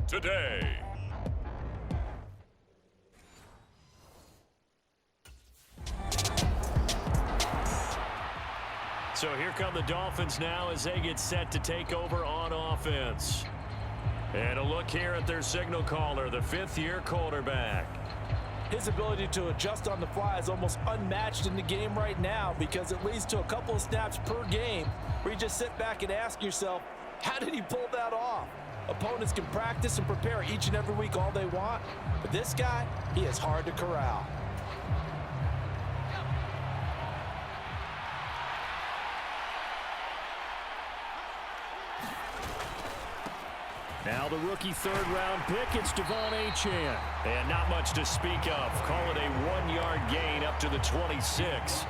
today. So here come the Dolphins now as they get set to take over on offense. And a look here at their signal caller, the fifth-year quarterback. His ability to adjust on the fly is almost unmatched in the game right now because it leads to a couple of snaps per game where you just sit back and ask yourself, how did he pull that off? Opponents can practice and prepare each and every week all they want, but this guy, he is hard to corral. Now the rookie third-round pick, it's De'Von Achane. And not much to speak of. Call it a 1-yard gain up to the 26.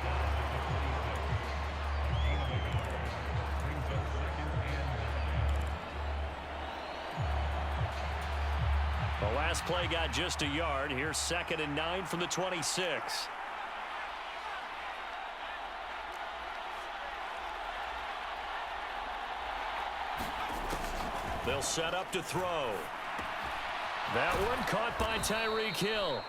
The last play got just a yard. Here's 2nd and 9 from the 26. They'll set up to throw. That one caught by Tyreek Hill.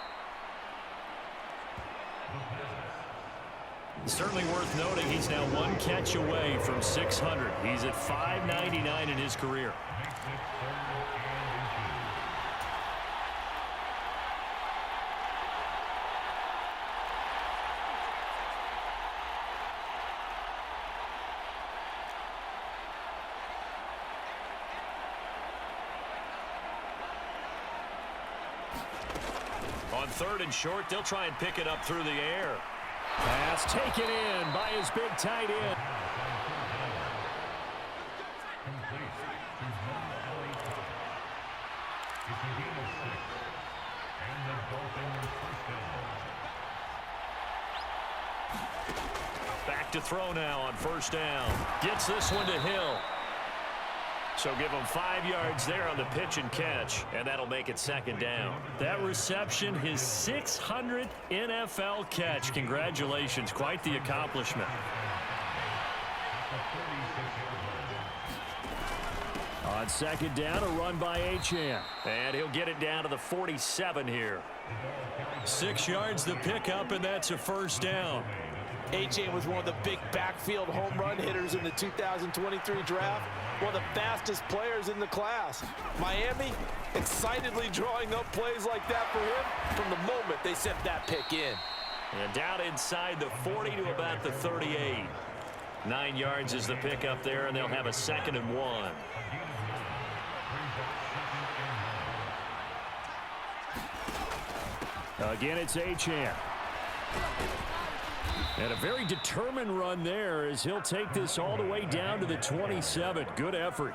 Certainly worth noting he's now one catch away from 600. He's at 599 in his career. On 3rd and short, they'll try and pick it up through the air. Pass taken in by his big tight end. Back to throw now on 1st down. Gets this one to Hill. So give him 5 yards there on the pitch and catch, and that'll make it 2nd down. That reception, his 600th NFL catch. Congratulations, quite the accomplishment. On 2nd down, a run by Achane. And he'll get it down to the 47 here. 6 yards the pickup, and that's a 1st down. Achane was one of the big backfield home run hitters in the 2023 draft. One of the fastest players in the class. Miami excitedly drawing up plays like that for him from the moment they sent that pick in. And down inside the 40 to about the 38. 9 yards is the pickup there, and they'll have a 2nd and 1. Again, it's Achane. And a very determined run there as he'll take this all the way down to the 27. Good effort.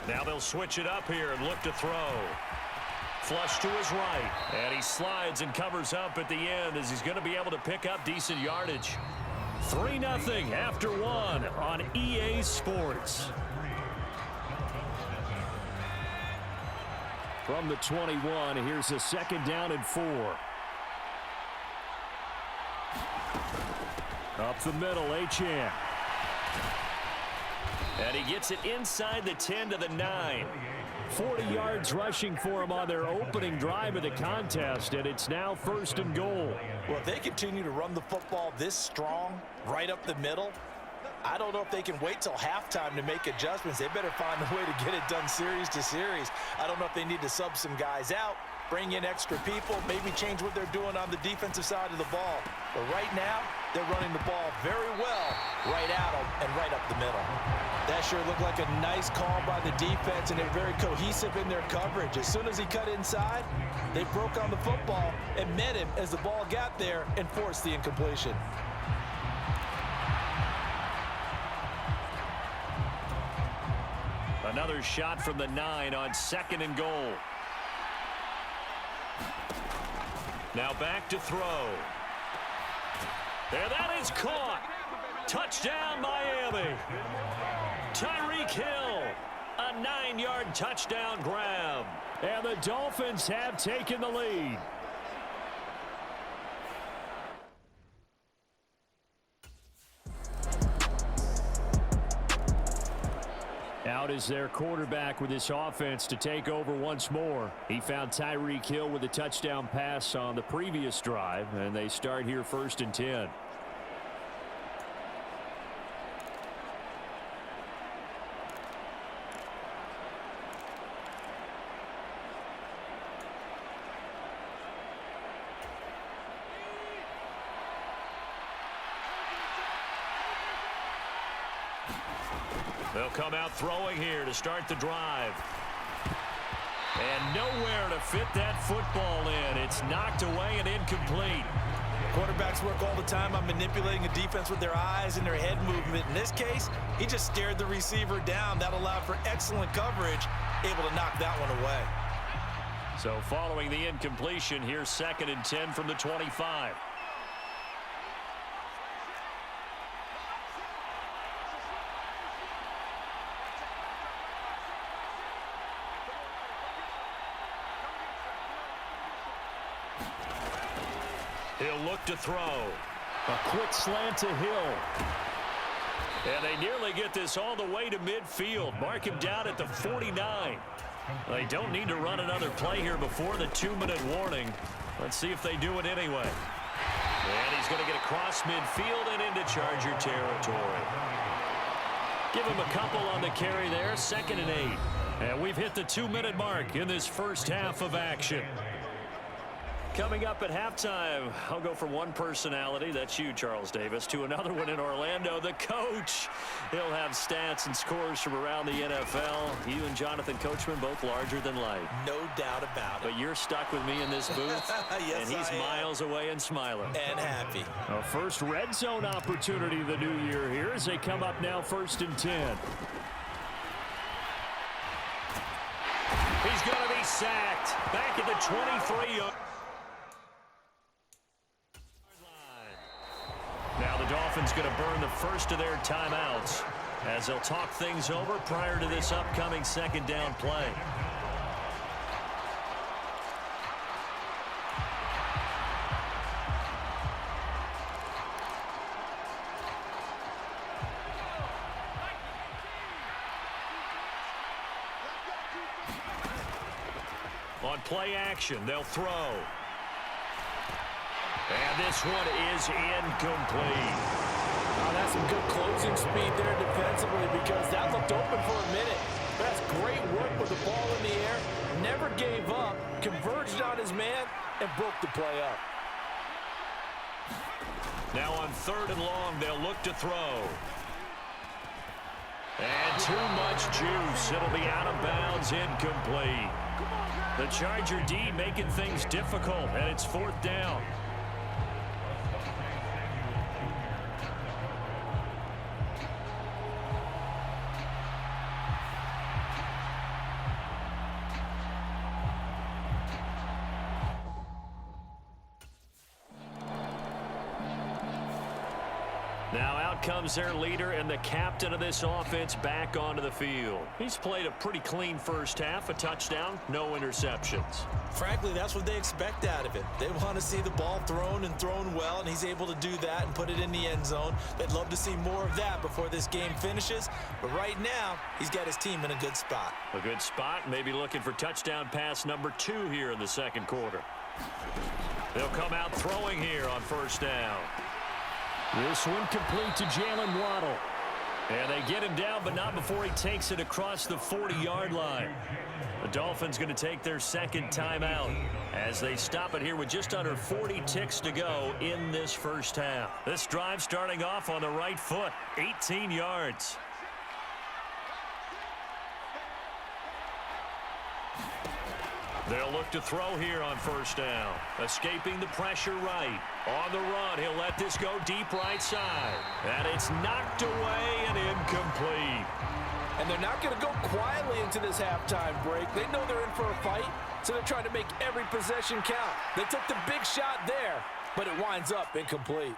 Now they'll switch it up here and look to throw. Flush to his right. And he slides and covers up at the end as he's going to be able to pick up decent yardage. 3-0 after 1 on EA Sports. From the 21, here's a 2nd down and 4. Up the middle, Achane. And he gets it inside the 10 to the 9. 40 yards rushing for him on their opening drive of the contest, and it's now 1st and goal. Well, if they continue to run the football this strong, right up the middle, I don't know if they can wait till halftime to make adjustments. They better find a way to get it done series to series. I don't know if they need to sub some guys out, bring in extra people, maybe change what they're doing on the defensive side of the ball. But right now, they're running the ball very well right at them and right up the middle. That sure looked like a nice call by the defense, and they're very cohesive in their coverage. As soon as he cut inside, they broke on the football and met him as the ball got there and forced the incompletion. Another shot from the 9 on 2nd and goal. Now back to throw. And that is caught. Touchdown, Miami. Tyreek Hill, a 9-yard touchdown grab. And the Dolphins have taken the lead. Out is their quarterback with this offense to take over once more. He found Tyreek Hill with a touchdown pass on the previous drive, and they start here 1st and 10. They'll come out throwing here to start the drive. And nowhere to fit that football in. It's knocked away and incomplete. Quarterbacks work all the time on manipulating a defense with their eyes and their head movement. In this case, he just stared the receiver down. That allowed for excellent coverage, able to knock that one away. So following the incompletion, here's 2nd and 10 from the 25. He'll look to throw. A quick slant to Hill. And they nearly get this all the way to midfield. Mark him down at the 49. They don't need to run another play here before the 2-minute warning. Let's see if they do it anyway. And he's going to get across midfield and into Charger territory. Give him a couple on the carry there. 2nd and 8. And we've hit the 2-minute mark in this first half of action. Coming up at halftime, I'll go from one personality, that's you, Charles Davis, to another one in Orlando, the coach. He'll have stats and scores from around the NFL. You and Jonathan Coachman, both larger than life. No doubt about it. But you're stuck with me in this booth, yes, and he's miles away and smiling. And happy. A first red zone opportunity of the new year here as they come up now 1st and 10. He's going to be sacked. Back at the 23. Now the Dolphins going to burn the first of their timeouts as they'll talk things over prior to this upcoming 2nd down play. On play action, they'll throw. And this one is incomplete. Oh, that's some good closing speed there defensively because that looked open for a minute. That's great work with the ball in the air. Never gave up, converged on his man, and broke the play up. Now on 3rd and long, they'll look to throw. And too much juice. It'll be out of bounds, incomplete. The Charger D making things difficult, and it's 4th down. Now out comes their leader and the captain of this offense back onto the field. He's played a pretty clean first half, a touchdown, no interceptions. Frankly, that's what they expect out of it. They want to see the ball thrown and thrown well, and he's able to do that and put it in the end zone. They'd love to see more of that before this game finishes, but right now, he's got his team in a good spot. A good spot, maybe looking for touchdown pass number 2 here in the 2nd quarter. They'll come out throwing here on 1st down. This one complete to Jalen Waddle. And they get him down, but not before he takes it across the 40-yard line. The Dolphins going to take their 2nd timeout as they stop it here with just under 40 ticks to go in this first half. This drive starting off on the right foot, 18 yards. They'll look to throw here on 1st down. Escaping the pressure right. On the run, he'll let this go deep right side. And it's knocked away and incomplete. And they're not going to go quietly into this halftime break. They know they're in for a fight, so they're trying to make every possession count. They took the big shot there, but it winds up incomplete.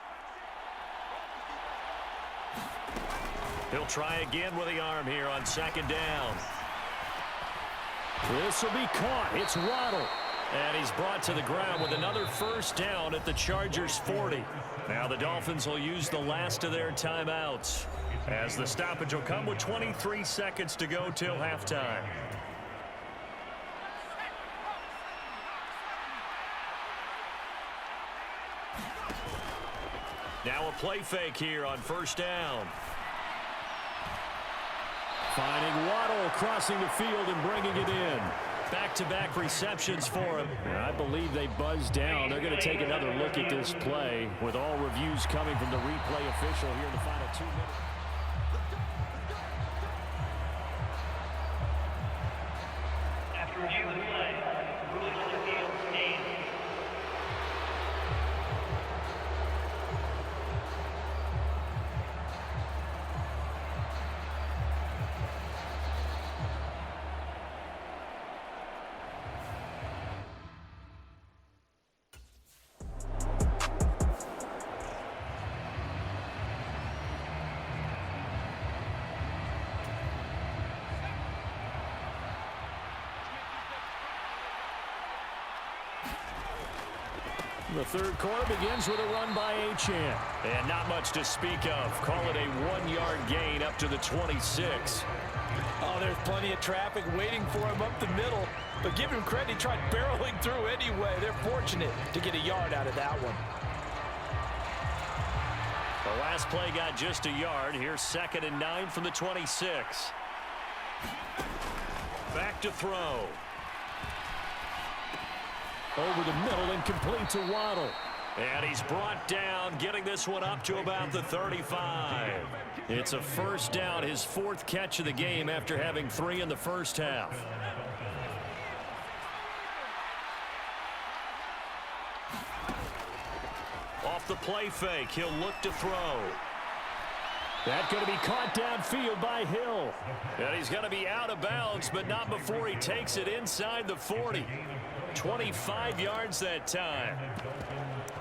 He'll try again with the arm here on 2nd down. This will be caught. It's Waddle. And he's brought to the ground with another first down at the Chargers' 40. Now the Dolphins will use the last of their timeouts, as the stoppage will come with 23 seconds to go till halftime. Now a play fake here on first down. Finding Waddle crossing the field and bringing it in. Back-to-back receptions for him. And I believe they buzzed down. They're going to take another look at this play with all reviews coming from the replay official here in the final 2 minutes. After review of the play, ruling on the field, game. The third quarter begins with a run by Achane. And not much to speak of. Call it a 1-yard gain up to the 26. Oh, there's plenty of traffic waiting for him up the middle. But give him credit, he tried barreling through anyway. They're fortunate to get a yard out of that one. The last play got just a yard. Here's 2nd and 9 from the 26. Back to throw. Over the middle and complete to Waddle. And he's brought down, getting this one up to about the 35. It's a first down, his 4th catch of the game after having 3 in the first half. Off the play fake, he'll look to throw. That's going to be caught downfield by Hill. And he's going to be out of bounds, but not before he takes it inside the 40. 25 yards that time.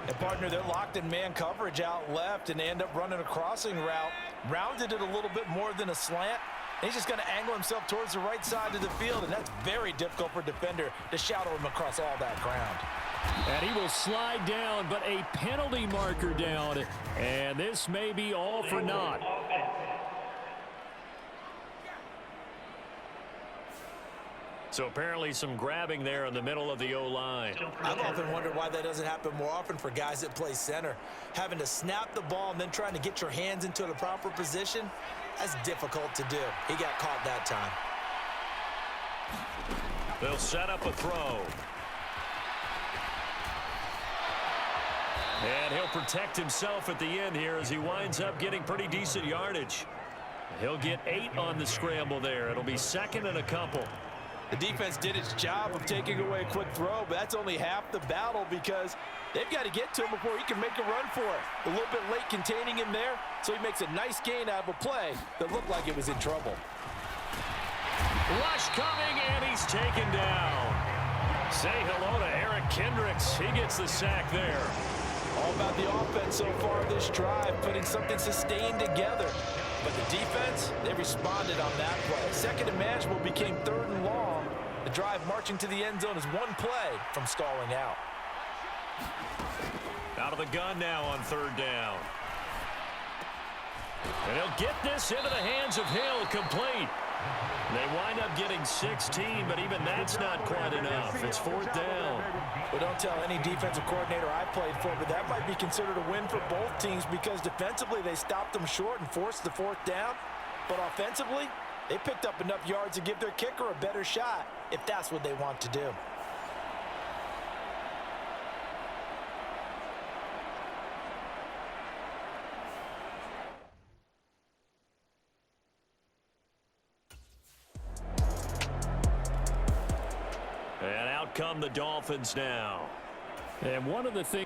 And partner, they're locked in man coverage out left, and they end up running a crossing route. Rounded it a little bit more than a slant. And he's just going to angle himself towards the right side of the field, and that's very difficult for a defender to shadow him across all that ground. And he will slide down, but a penalty marker down. And this may be all for naught. So apparently some grabbing there in the middle of the O-line. I've often wondered why that doesn't happen more often for guys that play center. Having to snap the ball and then trying to get your hands into the proper position, that's difficult to do. He got caught that time. They'll set up a throw. And he'll protect himself at the end here as he winds up getting pretty decent yardage. He'll get 8 on the scramble there. It'll be 2nd and a couple. The defense did its job of taking away a quick throw, but that's only half the battle because they've got to get to him before he can make a run for it. A little bit late containing him there, so he makes a nice gain out of a play that looked like it was in trouble. Rush coming, and he's taken down. Say hello to Eric Kendricks. He gets the sack there. All about the offense so far this drive, putting something sustained together. But the defense, they responded on that play. 2nd and manageable became 3rd and long. The drive marching to the end zone is 1 play from stalling out. Out of the gun now on 3rd down. And he'll get this into the hands of Hill, complete. They wind up getting 16, but even that's not quite enough. It's 4th down. Well, don't tell any defensive coordinator I played for, but that might be considered a win for both teams because defensively they stopped them short and forced the 4th down. But offensively, they picked up enough yards to give their kicker a better shot if that's what they want to do. And out come the Dolphins now. And one of the things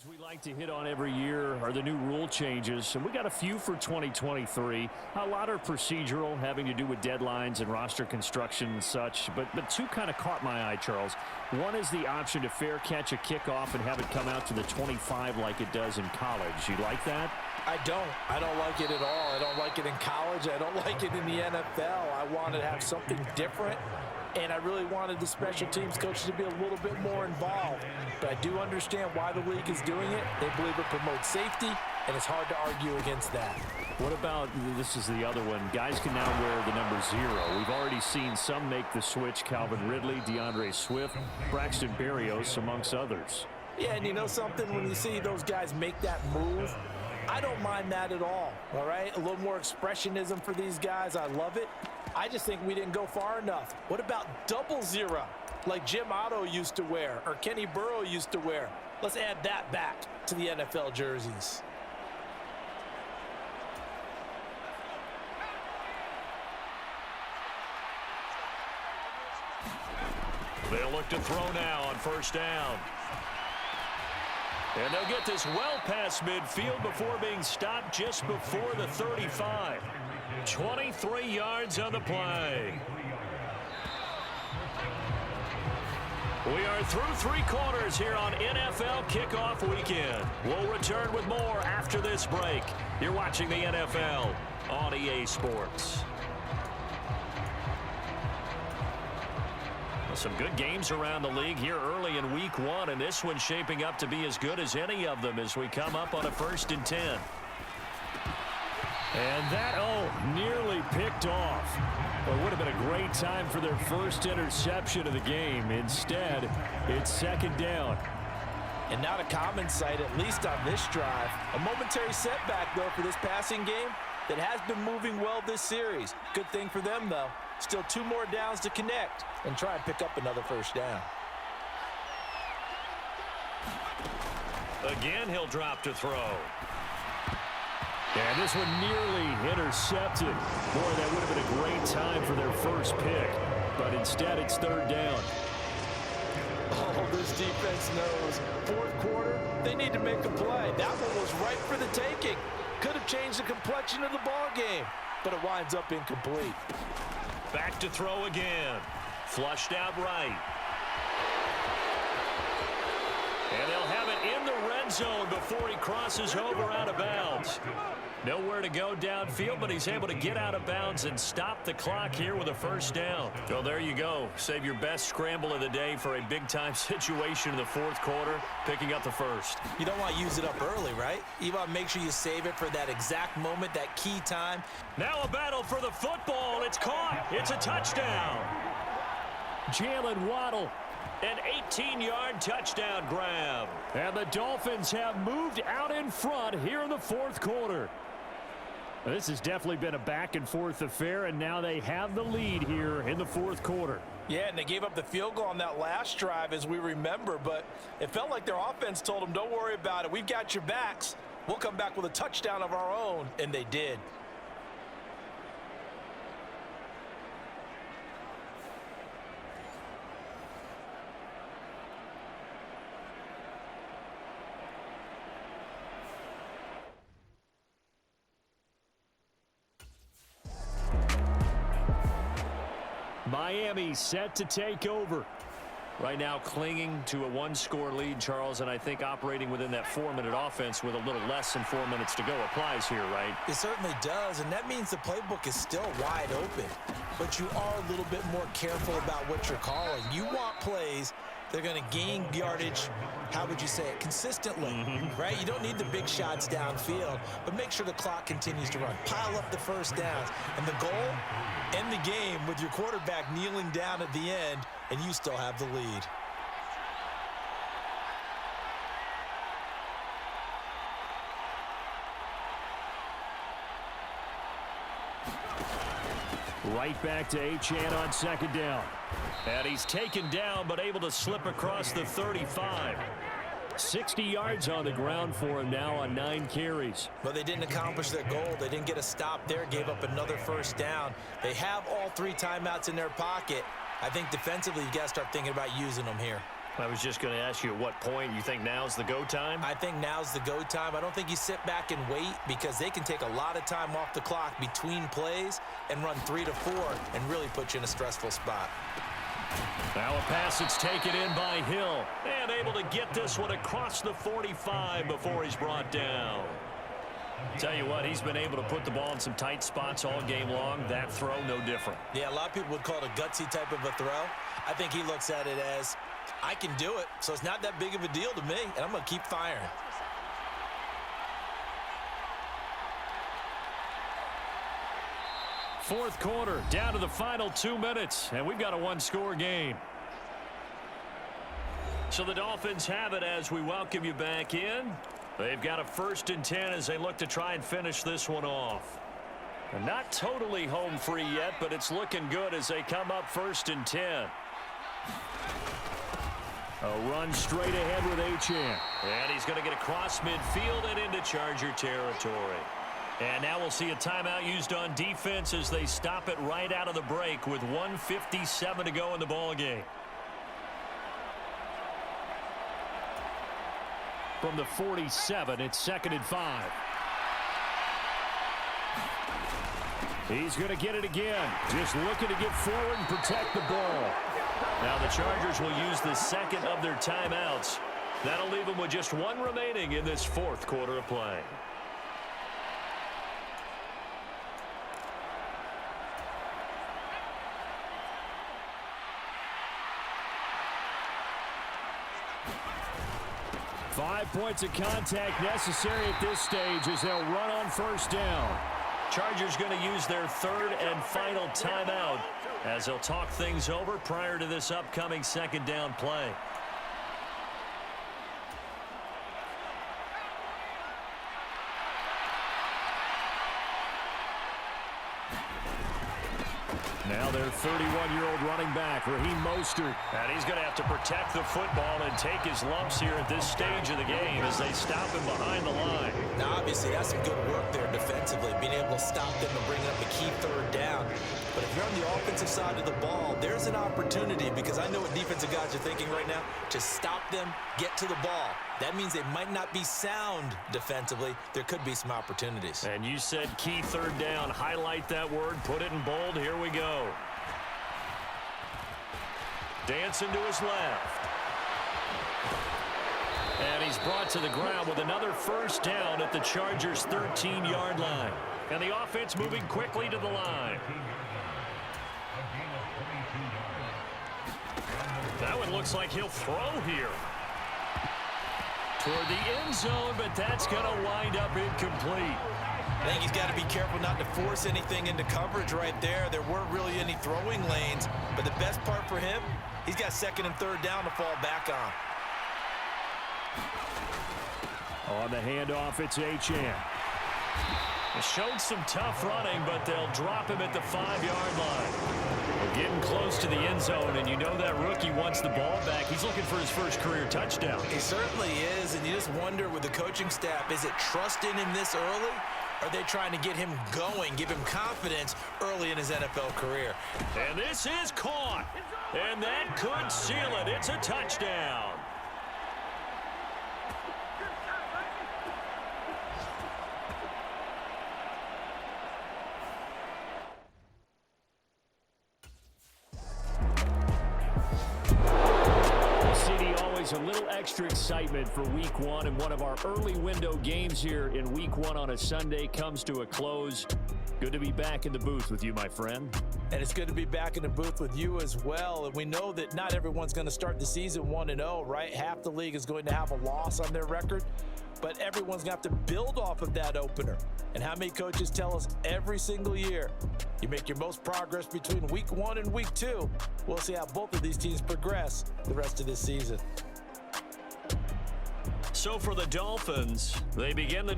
We like to hit on every year are the new rule changes, and we got a few for 2023. A lot are procedural, having to do with deadlines and roster construction and such, but two kind of caught my eye, Charles. One is the option to fair catch a kickoff and have it come out to the 25 like it does in college. You like that? I don't like it at all. I don't like it in college. I don't like it in the NFL. I want to have something different, and I really wanted the special teams coaches to be a little bit more involved. But I do understand why the league is doing it. They believe it promotes safety, and it's hard to argue against that. What about, this is the other one, guys can now wear the number 0. We've already seen some make the switch, Calvin Ridley, DeAndre Swift, Braxton Berrios, amongst others. Yeah, and you know something? When you see those guys make that move, I don't mind that at all right? A little more expressionism for these guys. I love it. I just think we didn't go far enough. What about 00, like Jim Otto used to wear or Kenny Burrow used to wear? Let's add that back to the NFL jerseys. They'll look to throw now on first down. And they'll get this well past midfield before being stopped just before the 35. 23 yards on the play. We are through 3 quarters here on NFL Kickoff Weekend. We'll return with more after this break. You're watching the NFL on EA Sports. Some good games around the league here early in week 1, and this one's shaping up to be as good as any of them as we come up on a 1st and 10. And that, nearly picked off. Well, it would have been a great time for their first interception of the game. Instead, it's 2nd down. And not a common sight, at least on this drive. A momentary setback, though, for this passing game that has been moving well this series. Good thing for them, though. Still 2 more downs to connect and try and pick up another 1st down. Again, he'll drop to throw. And this one nearly intercepted. Boy, that would have been a great time for their first pick. But instead, it's 3rd down. Oh, this defense knows. 4th quarter, they need to make a play. That one was right for the taking. Could have changed the complexion of the ball game, but it winds up incomplete. Back to throw again. Flushed out right. And they'll have it in the red zone before he crosses over out of bounds. Nowhere to go downfield, but he's able to get out of bounds and stop the clock here with a 1st down. Well, there you go. Save your best scramble of the day for a big-time situation in the 4th quarter, picking up the 1st. You don't want to use it up early, right? You want to make sure you save it for that exact moment, that key time. Now a battle for the football. It's caught. It's a touchdown. Jalen Waddle. An 18-yard touchdown grab. And the Dolphins have moved out in front here in the 4th quarter. This has definitely been a back-and-forth affair, and now they have the lead here in the 4th quarter. Yeah, and they gave up the field goal on that last drive, as we remember, but it felt like their offense told them, don't worry about it. We've got your backs. We'll come back with a touchdown of our own, and they did. Miami set to take over. Right now clinging to a 1-score lead, Charles, and I think operating within that 4-minute offense with a little less than 4 minutes to go applies here, right? It certainly does, and that means the playbook is still wide open. But you are a little bit more careful about what you're calling. You want plays that are going to gain yardage, how would you say it, consistently, right? You don't need the big shots downfield, but make sure the clock continues to run. Pile up the 1st downs, and the goal, end the game with your quarterback kneeling down at the end, and you still have the lead. Right back to Achane on 2nd down. And he's taken down, but able to slip across the 35. 60 yards on the ground for him now on 9 carries. But they didn't accomplish their goal. They didn't get a stop there, gave up another 1st down. They have all 3 timeouts in their pocket. I think defensively, you got to start thinking about using them here. I was just going to ask you at what point you think now's the go time? I think now's the go time. I don't think you sit back and wait because they can take a lot of time off the clock between plays and run 3 to 4 and really put you in a stressful spot. Now a pass that's taken in by Hill and able to get this one across the 45 before he's brought down. Tell you what, he's been able to put the ball in some tight spots all game long. That throw, no different. Yeah, a lot of people would call it a gutsy type of a throw. I think he looks at it as, I can do it, so it's not that big of a deal to me, and I'm going to keep firing. Fourth quarter, down to the final 2 minutes, and we've got a one-score game. So the Dolphins have it as we welcome you back in. They've got a 1st and 10 as they look to try and finish this one off. They're not totally home free yet, but it's looking good as they come up 1st and 10. A run straight ahead with Achane. And he's going to get across midfield and into Charger territory. And now we'll see a timeout used on defense as they stop it right out of the break with 1:57 to go in the ballgame. From the 47, it's 2nd and 5. He's going to get it again. Just looking to get forward and protect the ball. Now the Chargers will use the 2nd of their timeouts. That'll leave them with just 1 remaining in this 4th quarter of play. Five points of contact necessary at this stage as they'll run on 1st down. Chargers going to use their 3rd and final timeout as they'll talk things over prior to this upcoming 2nd down play. Now their 31-year-old running back, Raheem Mostert. And he's going to have to protect the football and take his lumps here at this stage of the game as they stop him behind the line. Now, obviously, that's some good work there defensively, being able to stop them and bring up a key 3rd down. But if you're on the offensive side of the ball, there's an opportunity, because I know what defensive guys are thinking right now, to stop them, get to the ball. That means they might not be sound defensively. There could be some opportunities. And you said key 3rd down. Highlight that word. Put it in bold. Here we go. Dancing to his left. And he's brought to the ground with another 1st down at the Chargers' 13-yard line. And the offense moving quickly to the line. That one looks like he'll throw here. Toward the end zone, but that's going to wind up incomplete. I think he's got to be careful not to force anything into coverage right there. There weren't really any throwing lanes, but the best part for him, he's got 2nd and 3rd down to fall back on. On the handoff, it's Achane. They showed some tough running, but they'll drop him at the 5-yard line. We're getting close to the end zone, and you know that rookie wants the ball back. He's looking for his 1st career touchdown. He certainly is, and you just wonder with the coaching staff, is it trusting him this early? Or are they trying to get him going, give him confidence early in his NFL career? And this is caught, and that could seal it. It's a touchdown. A little extra excitement for week 1, and one of our early window games here in week 1 on a Sunday comes to a close. Good to be back in the booth with you, my friend. And it's good to be back in the booth with you as well. And we know that not everyone's going to start the season 1-0, right? Half the league is going to have a loss on their record, but everyone's going to have to build off of that opener. And how many coaches tell us every single year, you make your most progress between week 1 and week 2. We'll see how both of these teams progress the rest of this season. So for the Dolphins, they begin the